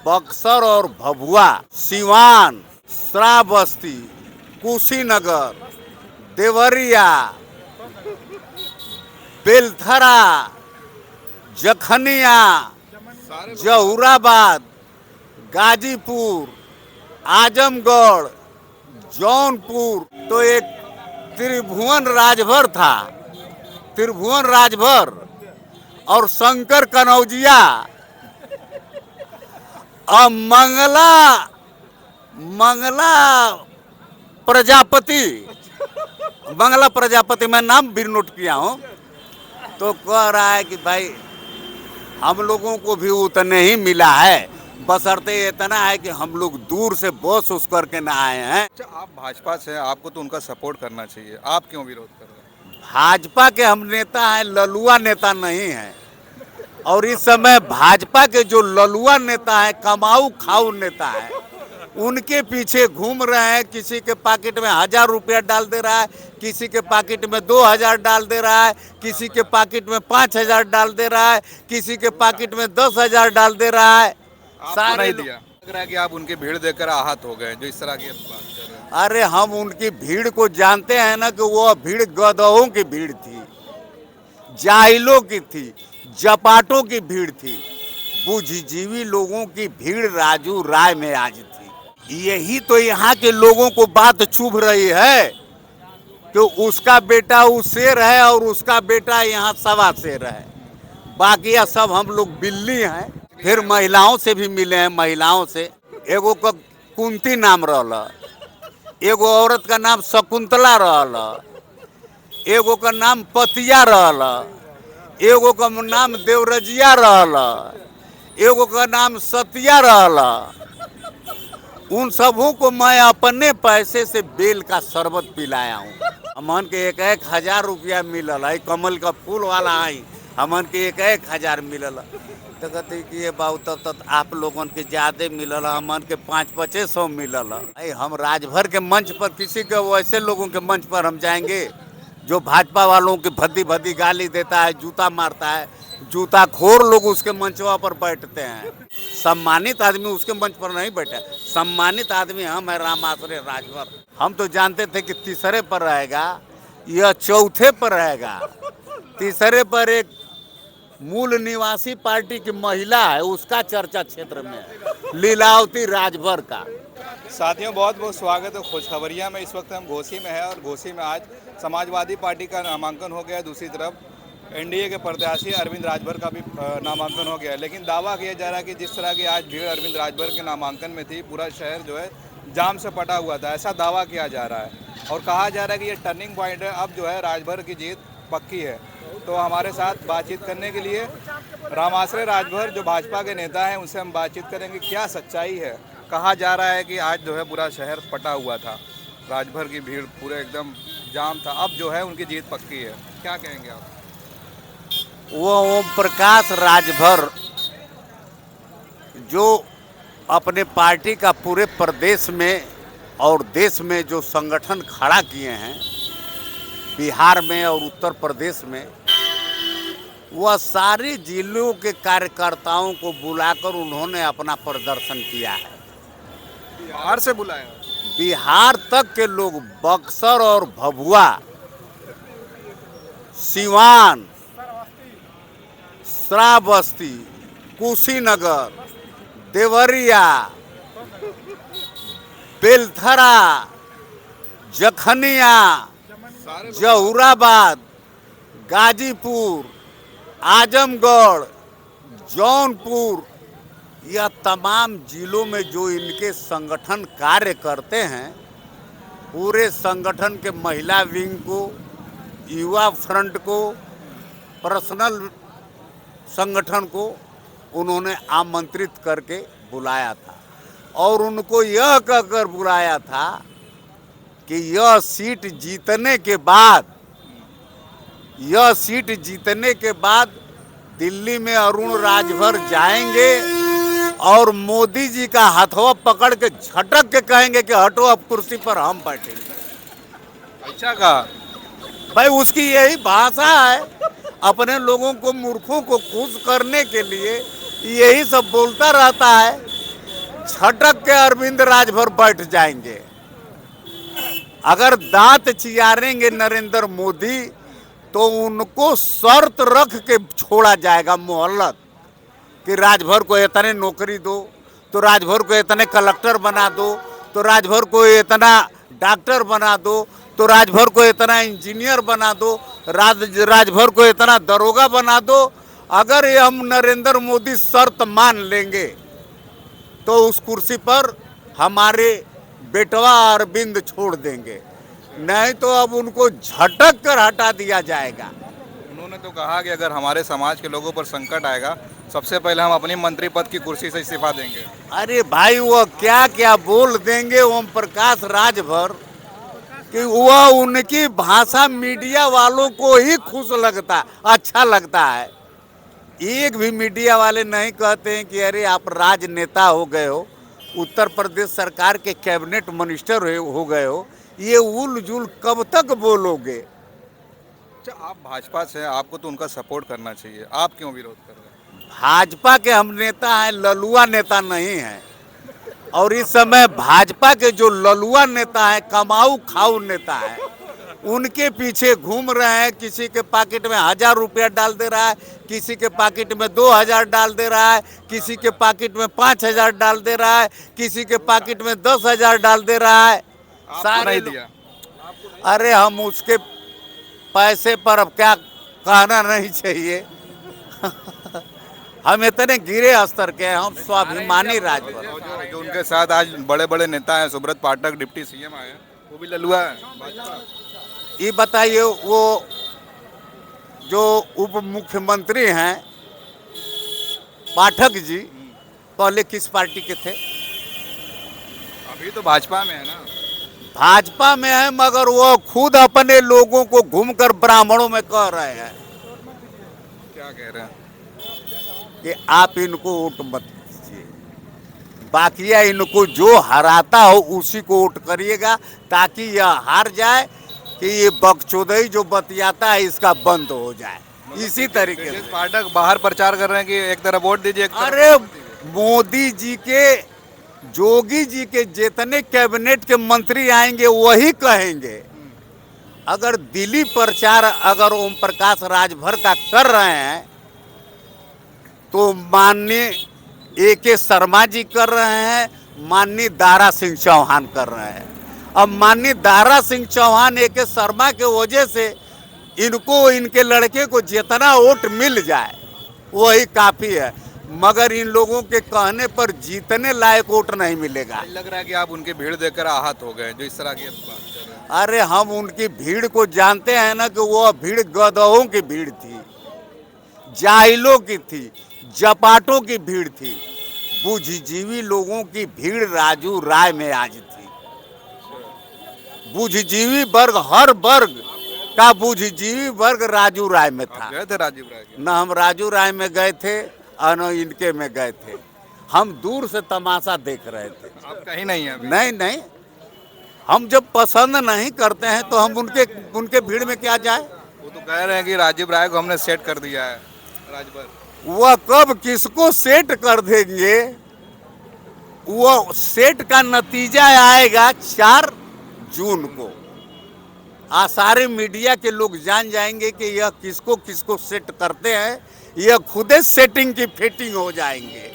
बक्सर और भभुआ, सिवान, श्रावस्ती, कुशीनगर, देवरिया, बेलथरा, जखनिया, जहुराबाद, गाजीपुर, आजमगढ़, जौनपुर, तो एक त्रिभुवन राजभर था, त्रिभुवन राजभर और शंकर कनौजिया और मंगला प्रजापति, मंगला प्रजापति मैं नाम भी नोट किया हूँ। तो कह रहा है कि भाई हम लोगों को भी उतने ही मिला है, बशर्ते इतना है कि हम लोग दूर से बस उस करके ना आए हैं। अच्छा, आप भाजपा से हैं, आपको तो उनका सपोर्ट करना चाहिए, आप क्यों विरोध कर रहे हैं? भाजपा के हम नेता हैं, ललुआ नेता नहीं हैं। और इस समय भाजपा के जो ललुआ नेता है, कमाऊ खाऊ नेता है, उनके पीछे घूम रहे हैं। किसी के पॉकेट में 1000 रुपया डाल दे रहा है, किसी के पॉकेट में 2000 डाल दे रहा है, किसी के पॉकेट में 5000 डाल दे रहा है, किसी के पॉकेट में 10,000 डाल दे रहा है। आपको नहीं दिया? लग रहा है कि आप उनकी भीड़ देखकर आहत हो गए जो इस तरह की बात कर रहे हैं। अरे हम उनकी भीड़ को जानते हैं ना, कि वो भीड़ गधों की भीड़ थी, जाहिलों की थी, जपाटों की भीड़ थी। बुद्धिजीवी लोगों की भीड़ राजू राय में आज थी। यही तो यहाँ के लोगों को बात चुभ रही है कि उसका बेटा वो शेर है और उसका बेटा यहाँ सवा शेर है, बाकी सब हम लोग बिल्ली हैं। फिर महिलाओं से भी मिले हैं, महिलाओं से एगो का कुंती नाम रहला, एगो औरत का नाम शकुंतला रहला, एगो का नाम पतिया रहला, एगो का नाम देवरजिया रहला, एगो का नाम सतिया रहला। उन सबों को मैं अपने पैसे से बेल का शरबत पिलाया हूँ। हमन के 1,000 रुपया मिलल है, कमल का फूल वाला आई, हमन के 1,000 मिलल। तो कहते कि ये बाबू तब आप लोगन के ज्यादा मिलल, हमन के 500-500 मिलल। हम राजभर के मंच पर किसी के वैसे लोगों के मंच पर हम जाएंगे जो भाजपा वालों की भद्दी भद्दी गाली देता है, जूता मारता है। जूता खोर लोग उसके मंचवा पर बैठते हैं, सम्मानित आदमी उसके मंच पर नहीं बैठे। सम्मानित आदमी हम है रामाश्रय राजभर। हम तो जानते थे कि तीसरे पर रहेगा, यह चौथे पर रहेगा। तीसरे पर एक मूल निवासी पार्टी की महिला है, उसका चर्चा क्षेत्र में है, लीलावती राजभर का। साथियों, बहुत बहुत स्वागत है खुशखबरिया में। इस वक्त हम घोसी में हैं और घोसी में आज समाजवादी पार्टी का नामांकन हो गया। दूसरी तरफ एनडीए के प्रत्याशी अरविंद राजभर का भी नामांकन हो गया। लेकिन दावा किया जा रहा है कि जिस तरह की आज भीड़ अरविंद राजभर के नामांकन में थी, पूरा शहर जो है जाम से पटा हुआ था, ऐसा दावा किया जा रहा है। और कहा जा रहा है कि ये टर्निंग पॉइंट है, अब जो है राजभर की जीत पक्की है। तो हमारे साथ बातचीत करने के लिए रामाश्रय राजभर जो भाजपा के नेता हैं, उनसे हम बातचीत करेंगे क्या सच्चाई है। कहा जा रहा है कि आज जो है पूरा शहर पटा हुआ था, राजभर की भीड़ पूरे एकदम जाम था, अब जो है उनकी जीत पक्की है, क्या कहेंगे आप? वो ओम प्रकाश राजभर जो अपने पार्टी का पूरे प्रदेश में और देश में जो संगठन खड़ा किए हैं, बिहार में और उत्तर प्रदेश में, वह सारे जिलों के कार्यकर्ताओं को बुलाकर उन्होंने अपना प्रदर्शन किया है। बिहार से बुलाया? बिहार तक के लोग, बक्सर और भभुआ, सिवान, श्रावस्ती, कुशीनगर, देवरिया, बेलथरा, जखनिया, जहुराबाद, गाजीपुर, आजमगढ़, जौनपुर, यह तमाम जिलों में जो इनके संगठन कार्य करते हैं, पूरे संगठन के महिला विंग को, युवा फ्रंट को, पर्सनल संगठन को उन्होंने आमंत्रित करके बुलाया था। और उनको यह कहकर बुलाया था कि यह सीट जीतने के बाद दिल्ली में अरुण राजभर जाएंगे और मोदी जी का हाथवा पकड़ के झटक के कहेंगे कि हटो, अब कुर्सी पर हम बैठेंगे। अच्छा कहा भाई, उसकी यही भाषा है। अपने लोगों को, मूर्खों को खुश करने के लिए यही सब बोलता रहता है। झटक के अरविंद राजभर बैठ जाएंगे। अगर दांत चियारेंगे नरेंद्र मोदी तो उनको शर्त रख के छोड़ा जाएगा, मोहलत, कि राजभर को इतने नौकरी दो, तो राजभर को इतने कलेक्टर बना दो, तो राजभर को इतना डॉक्टर बना दो, तो राजभर को इतना इंजीनियर बना दो, राजभर को इतना दरोगा बना दो। अगर ये हम नरेंद्र मोदी शर्त मान लेंगे तो उस कुर्सी पर हमारे बेटवा अरविंद छोड़ देंगे, नहीं तो अब उनको झटक कर हटा दिया जाएगा। उन्होंने तो कहा कि अगर हमारे समाज के लोगों पर संकट आएगा, सबसे पहले हम अपनी मंत्री पद की कुर्सी से इस्तीफा देंगे। अरे भाई, वो क्या क्या बोल देंगे ओम प्रकाश राजभर कि वह उनकी भाषा मीडिया वालों को ही खुश लगता, अच्छा लगता है। एक भी मीडिया वाले नहीं कहते हैं कि अरे आप राजनेता हो गए हो, उत्तर प्रदेश सरकार के कैबिनेट मिनिस्टर हो गए हो, ये उल जुल कब तक बोलोगे। अच्छा, आप भाजपा से हैं, आपको तो उनका सपोर्ट करना चाहिए, आप क्यों विरोध कर रहे हैं? भाजपा के हम नेता हैं, ललुआ नेता नहीं हैं। और इस समय भाजपा के जो ललुआ नेता है, कमाऊ खाऊ नेता है, उनके पीछे घूम रहे हैं। किसी के पॉकेट में 1000 रुपया डाल दे रहा है, किसी के पॉकेट में 2000 डाल दे रहा है, किसी के पॉकेट में 5000 डाल दे रहा है, किसी के पॉकेट में 10,000 डाल दे रहा है। आपको नहीं दिया? अरे हम उसके पैसे पर अब क्या कहना नहीं चाहिए। हम इतने गिरे स्तर के हैं, हम स्वाभिमानी राजभर। जो उनके साथ आज बड़े बड़े नेता हैं, सुब्रत पाठक डिप्टी सीएम आए हैं, वो भी ललुआ है भाजपा। ये बताइए, वो जो उप मुख्यमंत्री हैं पाठक जी, पहले किस पार्टी के थे? अभी तो भाजपा में है ना। भाजपा में है, मगर वो खुद अपने लोगों को घूमकर ब्राह्मणों में कह रहे हैं क्या कह रहे हैं कि आप इनको वोट मत दीजिए, बाकी इनको जो हराता हो उसी को वोट करिएगा, ताकि यह हार जाए कि ये बकचोदई जो बतियाता है इसका बंद हो जाए। इसी तरीके से पाठक बाहर प्रचार कर रहे हैं कि एक तरफ वोट दीजिए, एक तरफ अरे मोदी जी के, जोगी जी के जितने कैबिनेट के मंत्री आएंगे वही कहेंगे। अगर दिल्ली प्रचार अगर ओम प्रकाश राजभर का कर रहे हैं तो माननीय AK शर्मा जी कर रहे हैं, माननीय दारा सिंह चौहान कर रहे हैं। अब माननीय दारा सिंह चौहान AK शर्मा के वजह से इनको, इनके लड़के को जितना वोट मिल जाए वही काफ़ी है, मगर इन लोगों के कहने पर जीतने लायक वोट नहीं मिलेगा। लग रहा है कि आप उनकी भीड़ देखकर आहत हो गए जो इस तरह की बात कर रहे हैं। अरे हम उनकी भीड़ को जानते हैं ना, कि वह भीड़ गधों की भीड़ थी, जाहिलों की थी, जपाटों की भीड़ थी। बुद्धिजीवी लोगों की भीड़ राजू राय में आज थी। बुद्धिजीवी वर्ग, हर वर्ग का बुद्धिजीवी वर्ग राजू राय में था। गए थे राजीव राय के? न हम राजू राय में गए थे और न इनके में गए थे, हम दूर से तमाशा देख रहे थे। आप कहीं नहीं है अभी? नहीं नहीं, हम जब पसंद नहीं करते हैं तो हम उनके भीड़ में क्या जाए। वो तो कह रहे हैं कि राजीव राय को हमने सेट कर दिया है राजभर। वह कब किसको सेट कर देंगे, वो सेट का नतीजा आएगा 4 जून को। सारे मीडिया के लोग जान जाएंगे कि यह किसको किसको सेट करते हैं। यह खुदे सेटिंग की फिटिंग हो जाएंगे।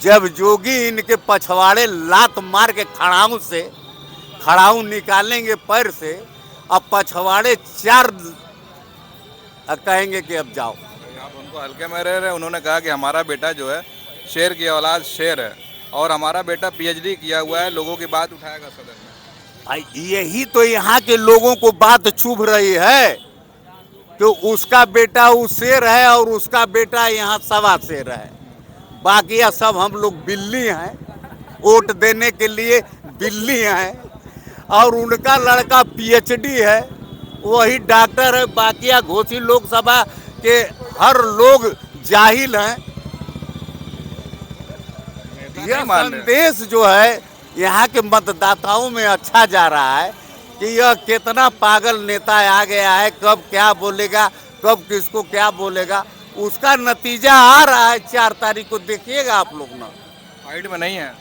जब जोगी इनके पछवाड़े लात मार के खड़ाऊ निकालेंगे पैर से, अब पछवाड़े 4 कहेंगे कि अब जाओ। आप उनको हल्के में रह रहे। उन्होंने कहा कि हमारा बेटा जो है शेर की औलाद शेर है, और हमारा बेटा PhD किया हुआ है, लोगों की बात उठाएगा सदन में। यही तो यहाँ के लोगों को बात चुभ रही है कि उसका बेटा उस शेर है और उसका बेटा यहाँ 1.25 शेर है। बाकी सब हम लोग बिल्ली हैं, वोट देने के लिए बिल्ली हैं, और उनका लड़का PhD है, वही डॉक्टर है। बाकी घोसी लोकसभा के हर लोग जाहिल हैं। यह संदेश जो है यहाँ के मतदाताओं में अच्छा जा रहा है कि यह कितना पागल नेता आ गया है, कब क्या बोलेगा, कब किसको क्या बोलेगा। उसका नतीजा आ रहा है 4 तारीख को, देखिएगा आप लोग ना। फाइट में नहीं है।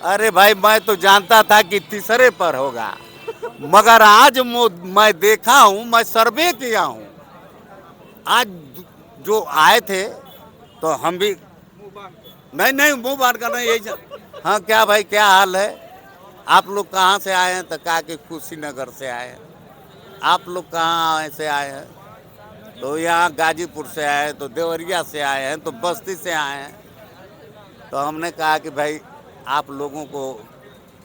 अरे भाई मैं तो जानता था कि तीसरे पर होगा, मगर आज मैं देखा हूं, मैं सर्वे किया हूं। आज जो आए थे तो हम भी नहीं नहीं मुंह बात करना यही। हाँ क्या भाई, क्या हाल है? आप लोग कहाँ से आए हैं? तो कहा कि कुशीनगर से आए हैं। आप लोग कहाँ से आए हैं? तो यहाँ गाजीपुर से आए, तो देवरिया से आए हैं, तो बस्ती से आए हैं। तो हमने कहा कि भाई आप लोगों को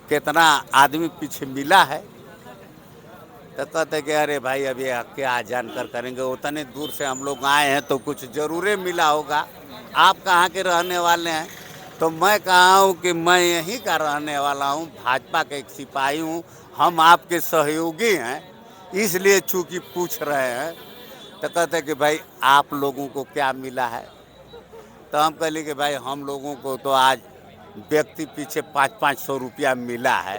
कितना आदमी पीछे मिला है? तो कहते कि अरे भाई अभी क्या जानकर करेंगे, उतने दूर से हम लोग आए हैं तो कुछ ज़रूर मिला होगा। आप कहाँ के रहने वाले हैं? तो मैं कहा हूँ कि मैं यहीं का रहने वाला हूँ, भाजपा का एक सिपाही हूँ, हम आपके सहयोगी हैं, इसलिए चूँकि पूछ रहे हैं। तो कहते कि भाई आप लोगों को क्या मिला है? तो हम कहली कि भाई हम लोगों को तो आज व्यक्ति पीछे 500-500 रुपया मिला है।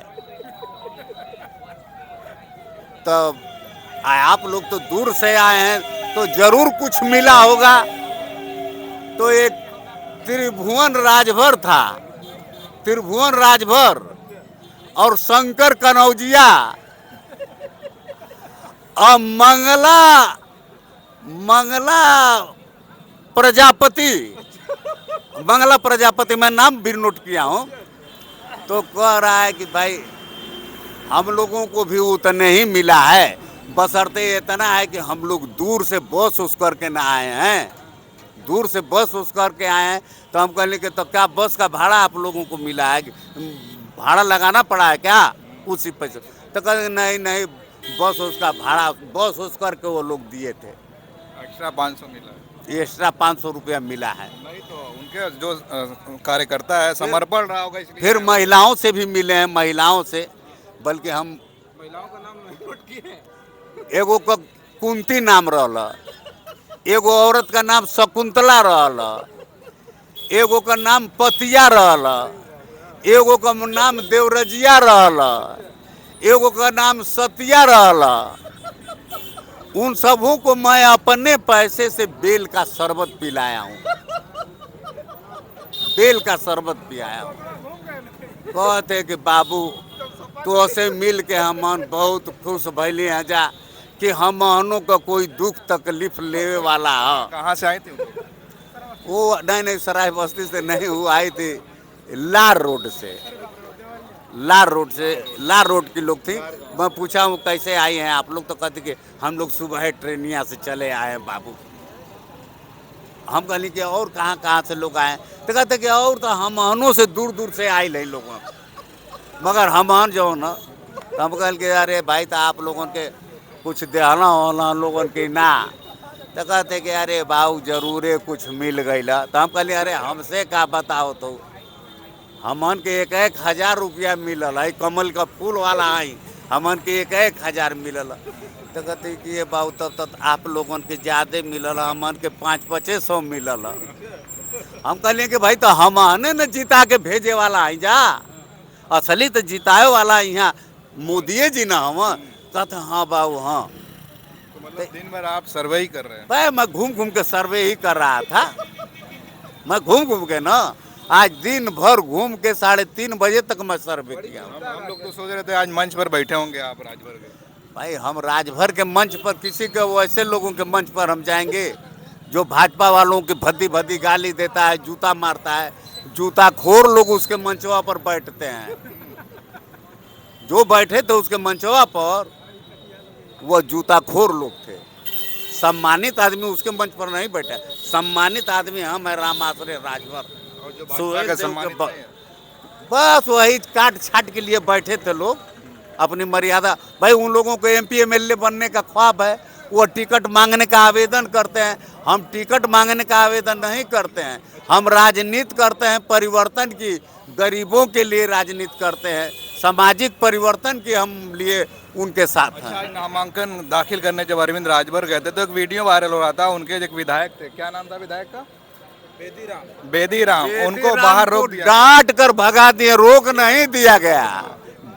तो आप लोग तो दूर से आए हैं तो जरूर कुछ मिला होगा। तो एक त्रिभुवन राजभर था, त्रिभुवन राजभर और शंकर कनौजिया और मंगला प्रजापति, मंगला प्रजापति, मैं नाम भी नोट किया हूँ। तो कह रहा है कि भाई हम लोगों को भी उतने ही मिला है, बशर्ते इतना है कि हम लोग दूर से बस उस करके ना आए हैं, दूर से बस उस करके आए हैं। तो हम कहले कि तो क्या बस का भाड़ा आप लोगों को मिला है? भाड़ा लगाना पड़ा है क्या उसी पैसे? तो कहते नहीं नहीं, बस उसका भाड़ा बस उस करके वो लोग दिए थे। एक्स्ट्रा 500 मिला है। एक्स्ट्रा 500 रुपया मिला है। नहीं तो उनके जो कार्यकर्ता है समर्पण रहा होगा इसलिए। फिर महिलाओं से भी मिले हैं, महिलाओं से, बल्कि हम महिलाओं का नाम नहीं नोट किए। एगो का कुंती नाम रहला, एगो औरत का नाम शकुंतला रहला, एगो का नाम पतिया रहला, एगो का नाम देवरजिया रहला, एगो का नाम सतिया रहला। उन सबों को मैं अपने पैसे से बेल का शरबत पिलाया हूँ, बेल का शरबत पिलाया हूँ। कहते कि बाबू तो से मिल के हमन बहुत खुश भैली हैं जा कि हमनों का कोई दुख तकलीफ लेवे वाला है। कहाँ से आए थे वो नहीं सराय बस्ती से नहीं, वो आई थी लार रोड से, लार रोड से, लार रोड की लोग थी। मैं पूछा हूँ कैसे आई हैं आप लोग? तो कहते कि हम लोग सुबह ट्रेनिया से चले आए हैं बाबू। हम कहली कि और कहाँ कहाँ से लोग आए? तो कहते कि और तो हमनों से दूर दूर से आए हैं लोगों, मगर हमन जो ना, तो हम कहल के अरे भाई तो आप लोगों के कुछ देना होना लोगों के ना? तो कहते कि अरे बाबू जरूरे कुछ मिल गई। तो हम कहली अरे हमसे का बताओ, तो हमन के 1,000 रुपया मिलल है, कमल का फूल वाला आई, हमन के 1,000 मिलल। तो कहते कि ये बाबू तब आप लोगन के ज़्यादा मिलल, हमन के 500-500 मिलल। हम कहलिए कि भाई तो हमने न जिता के भेजे वाला है जा, असली तो जिताए वाला यहाँ मोदी जी ना हम। कहते हाँ बाबू हाँ। तो मतलब दिन भर आप सर्वे ही कर रहे हैं? भाई मैं घूम घूम के सर्वे ही कर रहा था, मैं घूम घूम के ना आज दिन भर घूम के 3:30 बजे तक मैं सर्वे किया। हम लोग तो सोच रहे थे आज मंच पर बैठे होंगे आप राजभर के। भाई हम राजभर के मंच पर, किसी के वैसे लोगों के मंच पर हम जाएंगे जो भाजपा वालों की भद्दी भद्दी गाली देता है, जूता मारता है, जूता खोर लोग उसके मंचवा पर बैठते हैं। जो बैठे थे उसके मंचवा पर वो जूता खोर लोग थे। सम्मानित आदमी उसके मंच पर नहीं बैठा, सम्मानित आदमी हम है रामाश्रय राजभर। और जो भाजपा का सम्मानित नहीं है। बस वही काट छाट के लिए बैठे थे लोग, अपनी मर्यादा। भाई उन लोगों को MP MLA बनने का ख्वाब है, वो टिकट मांगने का आवेदन करते हैं। हम टिकट मांगने का आवेदन नहीं करते हैं, हम राजनीति करते हैं परिवर्तन की, गरीबों के लिए राजनीति करते हैं, सामाजिक परिवर्तन की हम लिए उनके साथ हैं। आज नामांकन दाखिल करने जब अरविंद राजभर गए थे तो एक वीडियो वायरल हो रहा था, उनके एक विधायक थे, क्या नाम था विधायक का? बेदीराम। उनको बाहर रोक दिया, डांट कर भगा दिए, रोक नहीं दिया गया,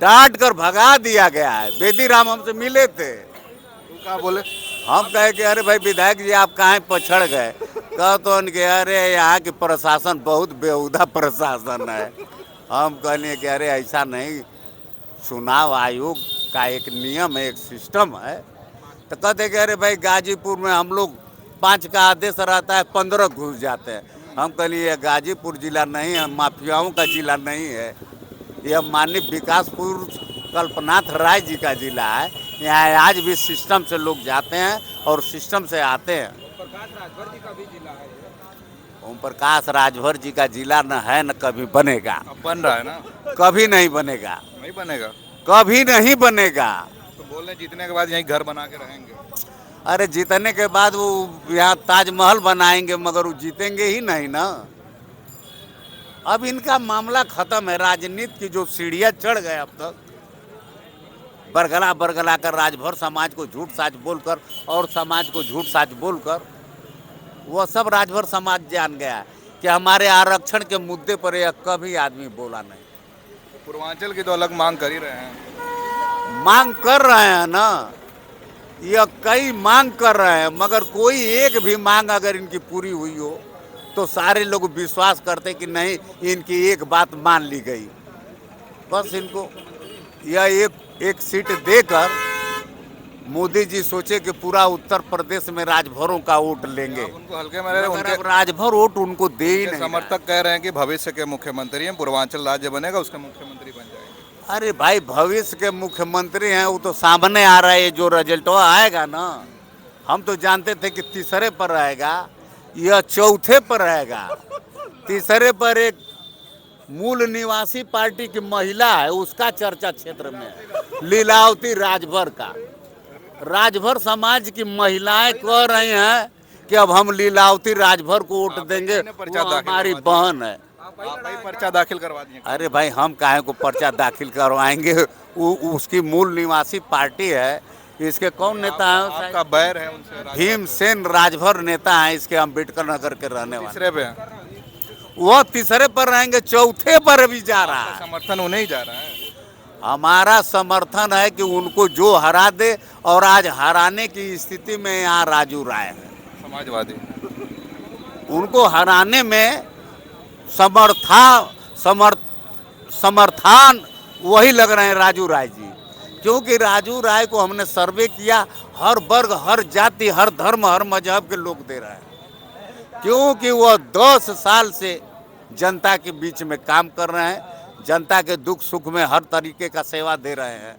डांट कर भगा दिया गया है। बेदीराम हमसे मिले थे, क्या बोले? हम कहे कि अरे भाई विधायक जी आप कहाँ पछड़ गए, कह तो उनके अरे यहाँ की प्रशासन बहुत बेहुदा प्रशासन है। हम कहने कि अरे ऐसा नहीं, चुनाव आयोग का एक नियम है, एक सिस्टम है। तो कहते कि अरे भाई गाजीपुर में हम लोग 5 का आदेश रहता है, 15 घुस जाते हैं। हम कहलिए ये गाजीपुर जिला नहीं है, माफियाओं का जिला नहीं है, यह माननीय विकासपुर कल्पनाथ राय जी का जिला है। यहाँ आज भी सिस्टम से लोग जाते हैं और सिस्टम से आते हैं। ओम प्रकाश राजभर जी का जिला न है न कभी बनेगा। अब बन रहा है ना? कभी नहीं बनेगा, नहीं बनेगा कभी नहीं बनेगा। तो बोल रहे जीतने के बाद यहीं घर बना के रहेंगे। अरे जीतने के बाद वो यहाँ ताजमहल बनाएंगे, मगर वो जीतेंगे ही नहीं ना। अब इनका मामला खत्म है। राजनीति की जो सीढ़ियाँ चढ़ गए अब तक, बरगला बरगला कर राजभर समाज को झूठ साच बोलकर और समाज को झूठ साच बोलकर, वह सब राजभर समाज जान गया है कि हमारे आरक्षण के मुद्दे पर यह कभी आदमी बोला नहीं। पूर्वांचल की तो अलग मांग कर ही रहे हैं। मांग कर रहे हैं ना, यह कई मांग कर रहे हैं, मगर कोई एक भी मांग अगर इनकी पूरी हुई हो तो सारे लोग विश्वास करते कि नहीं इनकी एक बात मान ली गई। बस इनको यह एक सीट देकर मोदी जी सोचे कि पूरा उत्तर प्रदेश में राजभरों का वोट लेंगे। उनको हल्के में रहे, मगर उनके अब राजभर वोट उनको दे ही नहीं। समर्थक कह रहे हैं कि भविष्य के मुख्यमंत्री हैं, पूर्वांचल राज्य बनेगा उसके मुख्यमंत्री बन जाएंगे। अरे भाई भविष्य के मुख्यमंत्री हैं, वो तो सामने आ रहा है। जो रिजल्ट आएगा ना, हम तो जानते थे कि तीसरे पर रहेगा, यह चौथे पर रहेगा। तीसरे पर एक मूल निवासी पार्टी की महिला है, उसका चर्चा क्षेत्र में है, लीलावती राजभर का। राजभर समाज की महिलाएं कह रही हैं कि अब हम लीलावती राजभर को वोट देंगे, वो हमारी बहन है। आप ही पर्चा दाखिल करवा दिए। अरे भाई हम काहे को पर्चा दाखिल करवाएंगे, उसकी मूल निवासी पार्टी है। इसके कौन नेता है? आपका बैर है उनसे? भीमसेन राजभर नेता है इसके, अम्बेडकर नगर के रहने वाले। तीसरे पे हैं। वह तीसरे पर रहेंगे, चौथे पर भी जा रहा है। समर्थन उन्हें ही जा रहा है। हमारा समर्थन है कि उनको जो हरा दे, और आज हराने की स्थिति में यहाँ राजू राय है। समाजवादी उनको हराने में समर्थन वही लग रहे हैं राजू राय जी, क्योंकि राजू राय को हमने सर्वे किया, हर वर्ग, हर जाति, हर धर्म, हर मजहब के लोग दे रहे हैं, क्योंकि वह 10 साल से जनता के बीच में काम कर रहे हैं, जनता के दुख सुख में हर तरीके का सेवा दे रहे हैं।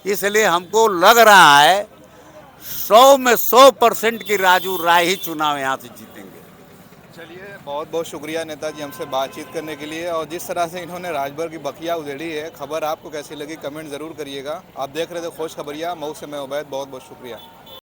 इसलिए हमको लग रहा है 100 में 100% की राजू राय ही चुनाव यहाँ से जीतेंगे। चलिए, बहुत बहुत शुक्रिया नेताजी हमसे बातचीत करने के लिए, और जिस तरह से इन्होंने राजभर की बखिया उधेड़ी है, खबर आपको कैसी लगी कमेंट ज़रूर करिएगा। आप देख रहे थे खोज खबरिया, मऊ से मैं उबैद, बहुत बहुत शुक्रिया।